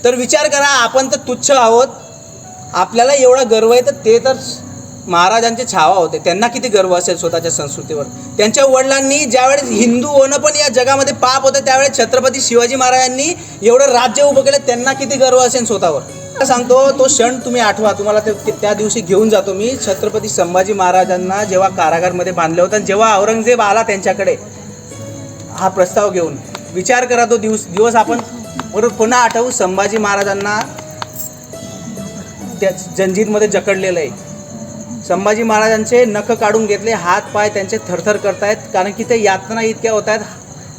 तर विचार करा, आपण तर तुच्छ आहोत, आपल्याला एवढा गर्व आहे, तर ते तर महाराजांचे छावा होते, त्यांना किती गर्व असेल स्वतःच्या संस्कृतीवर. त्यांच्या वडिलांनी ज्यावेळेस हिंदू होणं पण या जगामध्ये पाप होतं, त्यावेळेस छत्रपती शिवाजी महाराजांनी एवढं राज्य उभं केलं, त्यांना किती गर्व असेल स्वतःवर. सांगतो तो क्षण तुम्ही आठवा, तुम्हाला त्या दिवशी घेऊन जातो मी. छत्रपती संभाजी महाराजांना जेव्हा कारागारमध्ये बांधलं होतं आणि जेव्हा औरंगजेब आला त्यांच्याकडे हा प्रस्ताव घेऊन, विचार करा तो दिवस आपण पुन्हा आठवू. संभाजी महाराजांना त्या जंजीरमध्ये जकडलेलं आहे. संभाजी महाराजांचे नख काढून घेतले, हात पाय त्यांचे थरथर करतायत, कारण की ते यातना इतक्या होत आहेत.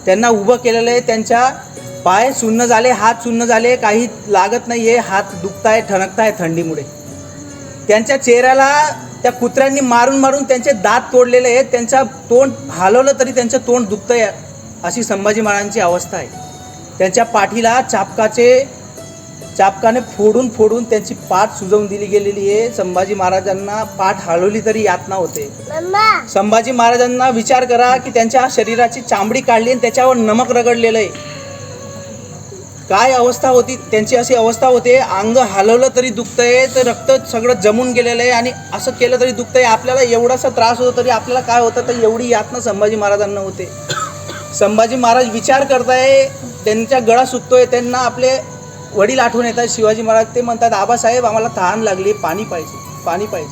त्यांना उभं केलेलं आहे, त्यांच्या पाय सुन्न झाले, हात सुन्न झाले, काही लागत नाही आहे, हात दुखताय, ठणकताय थंडीमुळे. त्यांच्या चेहऱ्याला त्या कुत्र्यांनी मारून मारून त्यांचे दात तोडलेले आहेत, त्यांचा तोंड हलवलं तरी त्यांचं तोंड दुखतंय, अशी संभाजी महाराजांची अवस्था आहे. त्यांच्या पाठीला चापकाने फोडून फोडून त्यांची पाठ सुजवून दिली गेलेली आहे. संभाजी महाराजांना पाठ हलवली तरी यातना होते. संभाजी महाराजांना विचार करा की त्यांच्या शरीराची चामडी काढली आणि त्याच्यावर नमक रगडलेलं आहे. काय अवस्था होती त्यांची, अशी अवस्था होते, अंग हलवलं तरी दुखतंय, तर रक्त सगळं जमून गेलेलं आहे आणि असं केलं तरी दुखतंय. आपल्याला एवढासा त्रास होतो तरी आपल्याला काय होतं, तर एवढी यातना संभाजी महाराजांना होते. संभाजी महाराज विचार करताय, त्यांचा गळा सुकतोय, त्यांना आपले वडील आठवण येतात, शिवाजी महाराज. ते म्हणतात, आबासाहेब आम्हाला तहान लागली, पाणी पाहिजे, पाणी पाहिजे.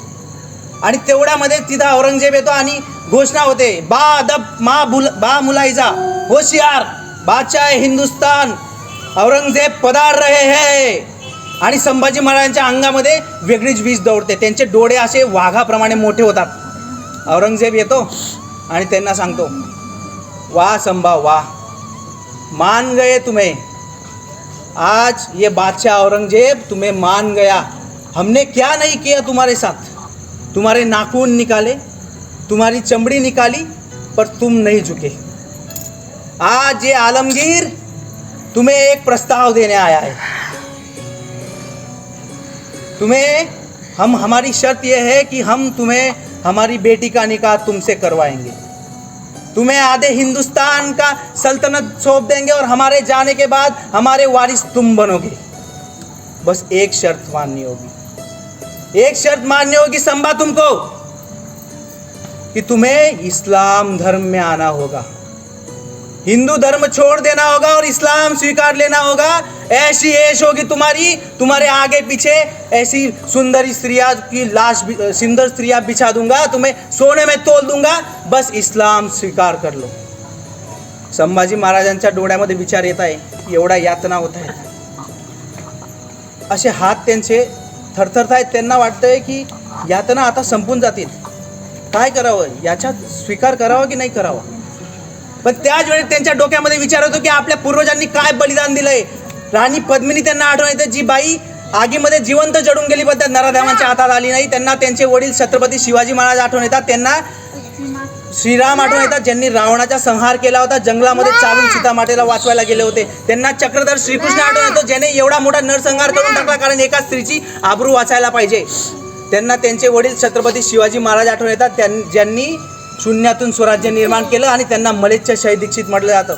आणि तेवढ्यामध्ये तिथं औरंगजेब येतो आणि घोषणा होते, बा मुलाइजा होशियार, बादशाह हिंदुस्तान औरंगजेब पधार रहे है. आणि संभाजी महाराजांच्या अंगामध्ये वेगळीच वीज दौडते, त्यांचे डोळे असे वाघाप्रमाणे मोठे होतात. औरंगजेब येतो आणि त्यांना सांगतो, वाह संभा वाह, मान गए तुम्हें, आज ये बादशाह औरंगजेब तुम्हें मान गया. हमने क्या नहीं किया तुम्हारे साथ, तुम्हारे नाखून निकाले, तुम्हारी चमड़ी निकाली, पर तुम नहीं झुके. आज ये आलमगीर तुम्हें एक प्रस्ताव देने आया है. हमारी शर्त यह है कि हम तुम्हें हमारी बेटी का निकाह तुमसे करवाएंगे, तुम्हें आधे हिंदुस्तान का सल्तनत सौंप देंगे और हमारे जाने के बाद हमारे वारिस तुम बनोगे. बस एक शर्त माननी होगी, एक शर्त माननी होगी संभा तुमको, कि तुम्हें इस्लाम धर्म में आना होगा, हिंदू धर्म छोड़ देना होगा और इस्लाम स्वीकार लेना होगा. ऐसी ऐश होगी तुम्हारी, तुम्हारे आगे पीछे ऐसी सुंदर स्त्रियां की लाश, सुंदर स्त्रियां बिछा दूंगा, तुम्हें सोने में तोल दूंगा, बस इस्लाम स्वीकार कर लो. संभाजी महाराजांच्या डोळ्यामध्ये विचार येत आहे, एवढा यातना होत आहेत, असे हात त्यांचे थरथरत आहेत. त्यांना वाटतंय की यातना आता संपून जातील, काय करावं, याच्यात स्वीकार करावा की नाही करावा. पण त्याच वेळी त्यांच्या डोक्यामध्ये विचार होतो की आपल्या पूर्वजांनी काय बलिदान दिलंय. राणी पद्मिनी त्यांना आठवण येते, जी बाई आगीमध्ये जिवंत जळून गेली, पण त्या नराधमांच्या हातात आली नाही. त्यांना त्यांचे वडील छत्रपती शिवाजी महाराज आठवण येतात, त्यांना श्रीराम आठवण येतात, ज्यांनी रावणाचा संहार केला होता, जंगलामध्ये चालून सीतामातेला वाचवायला गेले होते. त्यांना चक्रधर श्रीकृष्ण आठवण येतो, ज्याने एवढा मोठा नरसंहार करून टाकला, कारण एका स्त्रीची आबरू वाचायला पाहिजे. त्यांना त्यांचे वडील छत्रपती शिवाजी महाराज आठवण येतात, ज्यांनी शून्यातून स्वराज्य निर्माण केलं आणि त्यांना मलेच्छ शहीद दीक्षित म्हटलं जातं.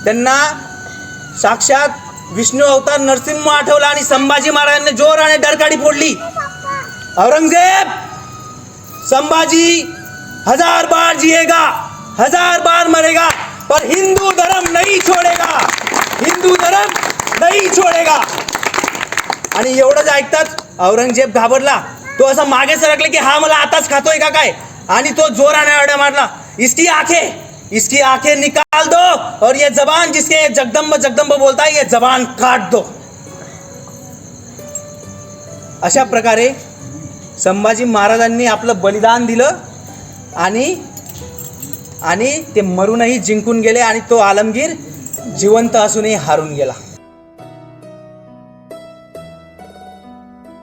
त्यांना साक्षात विष्णू अवतार नरसिंह आठवला आणि संभाजी महाराजांनी जोराने डरकाळी फोडली. औरंगजेब, संभाजी 1000 बार जिएगा, 1000 बार मरेगा, पर हिंदू धर्म नहीं छोड़ेगा, हिंदू धर्म नहीं छोड़ेगा. आणि एवढंच ऐकतात औरंगजेब घाबरला. तो असं मागे सरकले की हा मला आताच खातोय का काय, आणि तो जोराने आरडा मारला, इसकी आंखें निकाल दो और ये जबान जिसके जगदम्ब जगदम्ब बोलता है, ये जबान काट दो. अशा प्रकारे संभाजी महाराजांनी आपलं बलिदान दिलं आणि ते मरूनही जिंकून गेले आणि तो आलमगीर जिवंत असूनही हारून गेला.